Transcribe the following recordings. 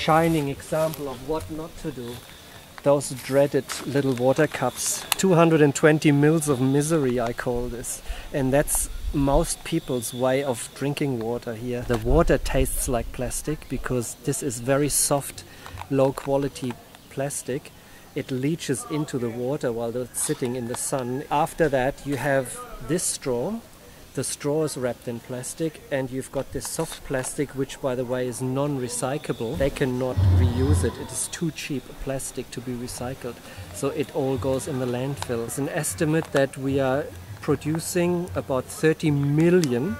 shining example of what not to do. Those dreaded little water cups. 220 mils of misery, I call this. And that's most people's way of drinking water here. The water tastes like plastic because this is very soft, low quality plastic. It leaches into the water while it's sitting in the sun. After that you have this straw. The straw is wrapped in plastic, and you've got this soft plastic, which by the way is non-recyclable. They cannot reuse it. It is too cheap plastic to be recycled. So it all goes in the landfill. It's an estimate that we are producing about 30 million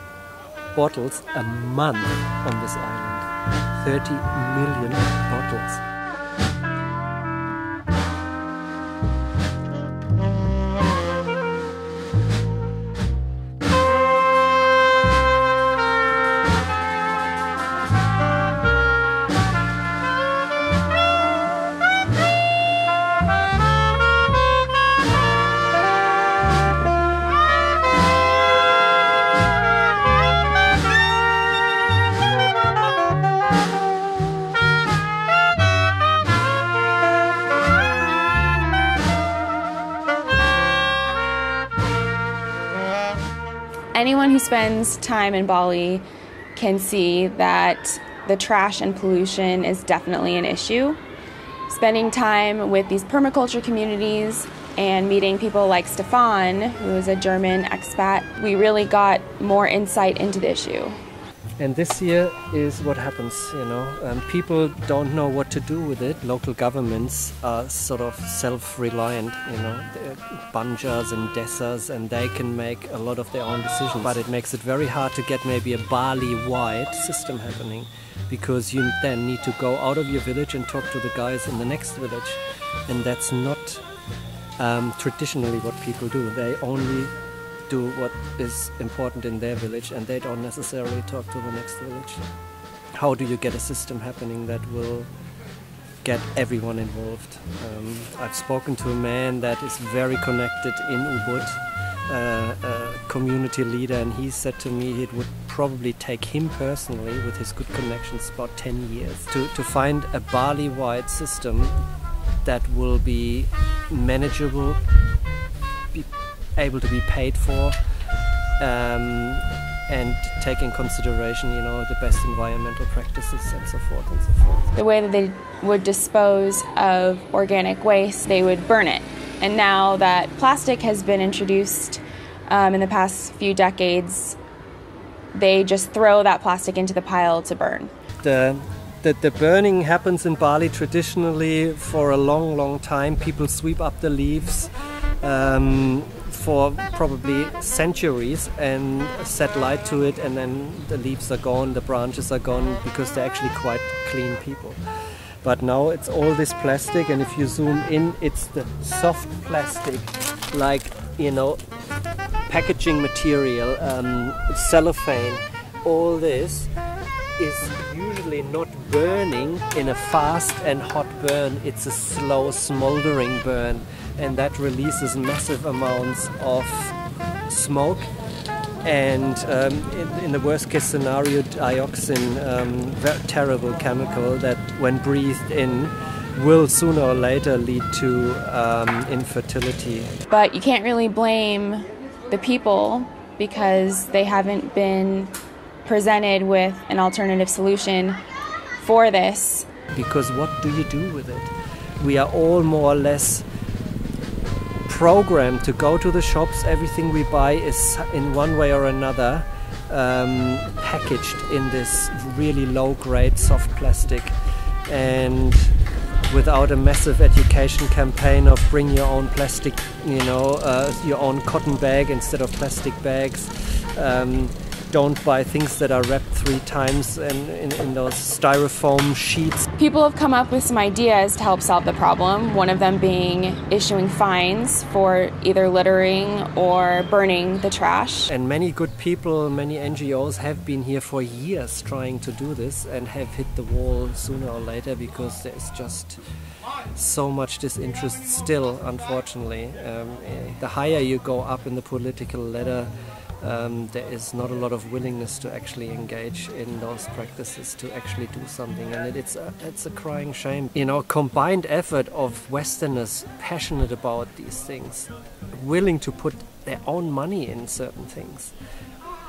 bottles a month on this island. 30 million bottles. Anyone who spends time in Bali can see that the trash and pollution is definitely an issue. Spending time with these permaculture communities and meeting people like Stefan, who is a German expat, we really got more insight into the issue. And this here is what happens, you know. People don't know what to do with it. Local governments are sort of self-reliant, you know, banjas and desas, and they can make a lot of their own decisions. But it makes it very hard to get maybe a Bali-wide system happening, because you then need to go out of your village and talk to the guys in the next village. And that's not traditionally what people do. They only do what is important in their village, and they don't necessarily talk to the next village. How do you get a system happening that will get everyone involved? I've spoken to a man that is very connected in Ubud, a community leader, and he said to me it would probably take him personally, with his good connections, about 10 years to find a Bali-wide system that will be manageable, be able to be paid for, and take in consideration, you know, the best environmental practices and so forth and so forth. The way that they would dispose of organic waste, they would burn it. And now that plastic has been introduced in the past few decades, they just throw that plastic into the pile to burn. The burning happens in Bali traditionally for a long, long time. People sweep up the leaves for probably centuries and set light to it, and then the leaves are gone, the branches are gone, because they're actually quite clean people. But now it's all this plastic, and if you zoom in, it's the soft plastic, like, you know, packaging material, cellophane. All this is usually not burning in a fast and hot burn. It's a slow smoldering burn, and that releases massive amounts of smoke, and in the worst case scenario, dioxin, very terrible chemical that when breathed in will sooner or later lead to infertility. But you can't really blame the people, because they haven't been presented with an alternative solution for this. Because what do you do with it? We are all more or less programmed to go to the shops. Everything we buy is in one way or another packaged in this really low-grade soft plastic, and without a massive education campaign of bring your own plastic, you know, your own cotton bag instead of plastic bags. Don't buy things that are wrapped 3 times in those styrofoam sheets. People have come up with some ideas to help solve the problem, one of them being issuing fines for either littering or burning the trash. And many good people, many NGOs have been here for years trying to do this, and have hit the wall sooner or later, because there's just so much disinterest still, unfortunately. The higher you go up in the political ladder, there is not a lot of willingness to actually engage in those practices, to actually do something, and it's a crying shame. You know, combined effort of Westerners passionate about these things, willing to put their own money in certain things,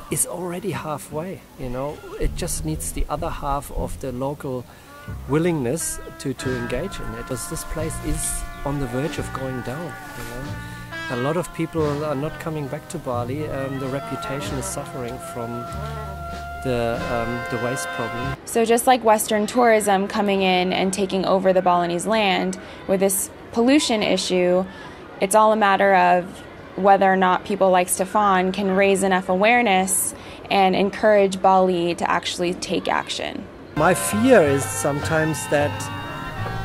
is already halfway. You know, it just needs the other half of the local willingness to engage in it, because this place is on the verge of going down. You know, a lot of people are not coming back to Bali. The reputation is suffering from the waste problem. So just like Western tourism coming in and taking over the Balinese land, with this pollution issue, it's all a matter of whether or not people like Stefan can raise enough awareness and encourage Bali to actually take action. My fear is sometimes that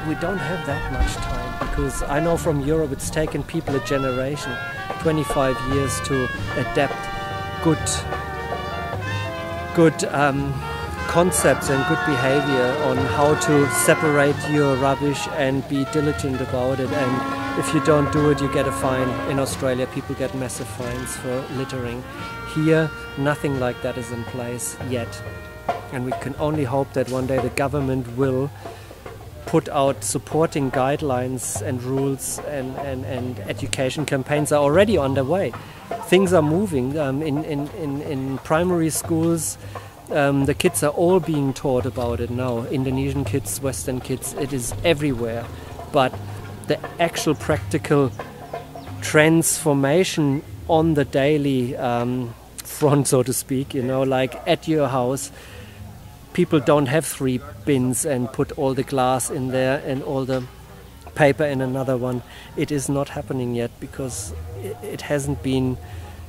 we don't have that much time, because I know from Europe it's taken people a generation, 25 years to adapt good concepts and good behavior on how to separate your rubbish and be diligent about it. And if you don't do it, you get a fine. In Australia, people get massive fines for littering. Here, nothing like that is in place yet. And we can only hope that one day the government will put out supporting guidelines and rules, and education campaigns are already underway. Things are moving. In primary schools, the kids are all being taught about it now. Indonesian kids, Western kids, it is everywhere. But the actual practical transformation on the daily front, so to speak, you know, like at your house, people don't have 3 bins and put all the glass in there and all the paper in another one. It is not happening yet because it hasn't been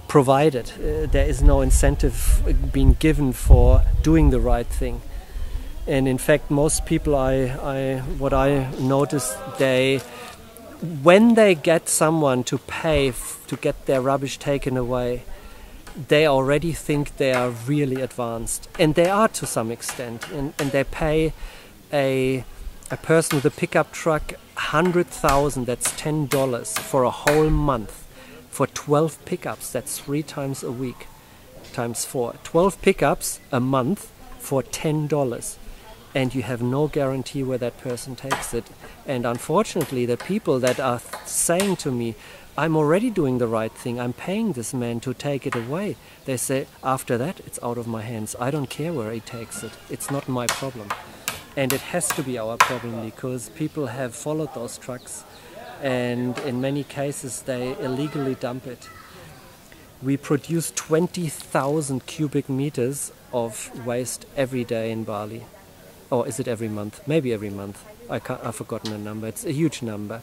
provided. There is no incentive being given for doing the right thing. And in fact, most people, what I noticed, when they get someone to pay to get their rubbish taken away, they already think they are really advanced, and they are to some extent, and they pay a person with a pickup truck 100,000, that's $10 for a whole month, for 12 pickups, that's 3 times a week, times 4, 12 pickups a month for $10, and you have no guarantee where that person takes it. And unfortunately, the people that are saying to me, I'm already doing the right thing, I'm paying this man to take it away, they say, after that, it's out of my hands. I don't care where he takes it. It's not my problem. And it has to be our problem, because people have followed those trucks, and in many cases they illegally dump it. We produce 20,000 cubic meters of waste every day in Bali. Or is it every month? Maybe every month. I've forgotten the number. It's a huge number.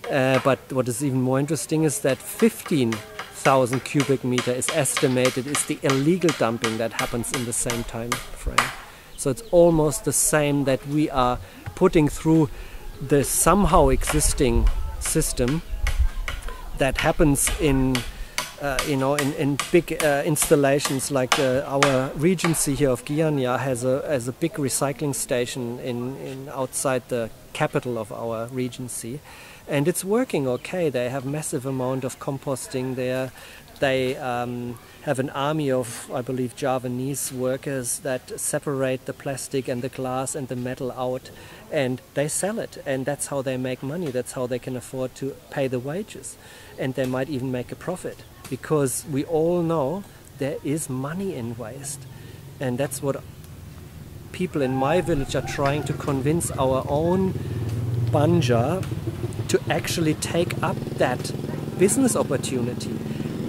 But what is even more interesting is that 15,000 cubic meter is estimated is the illegal dumping that happens in the same time frame. So it's almost the same that we are putting through the somehow existing system that happens in big installations, like our regency here of Gianyar has a big recycling station in outside the capital of our regency. And it's working okay. They have massive amount of composting there. They have an army of, I believe, Javanese workers that separate the plastic and the glass and the metal out, and they sell it. And that's how they make money. That's how they can afford to pay the wages. And they might even make a profit, because we all know there is money in waste. And that's what people in my village are trying to convince our own Banja to actually take up that business opportunity.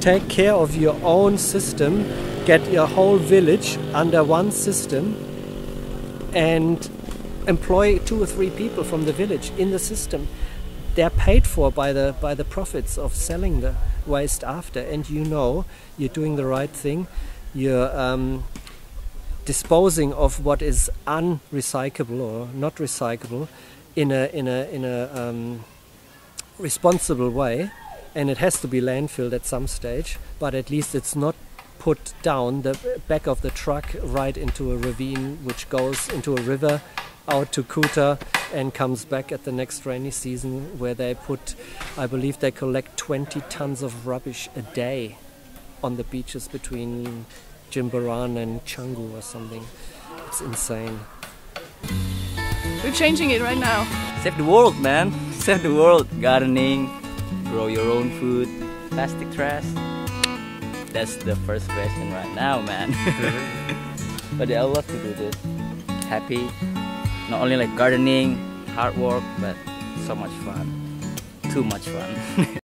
Take care of your own system, get your whole village under one system, and employ 2 or 3 people from the village in the system. They're paid for by the profits of selling the waste after, and you know you're doing the right thing. You're disposing of what is unrecyclable or not recyclable in a responsible way, and it has to be landfilled at some stage, but at least it's not put down the back of the truck right into a ravine, which goes into a river out to Kuta and comes back at the next rainy season, where they put, I believe they collect 20 tons of rubbish a day. on the beaches between Jimbaran and Canggu or something. It's insane. We're changing it right now. Save the world, man. Save the world. Gardening, grow your own food, plastic trash. That's the first question right now, man. But I love to do this. Happy. Not only like gardening, hard work, but so much fun. Too much fun.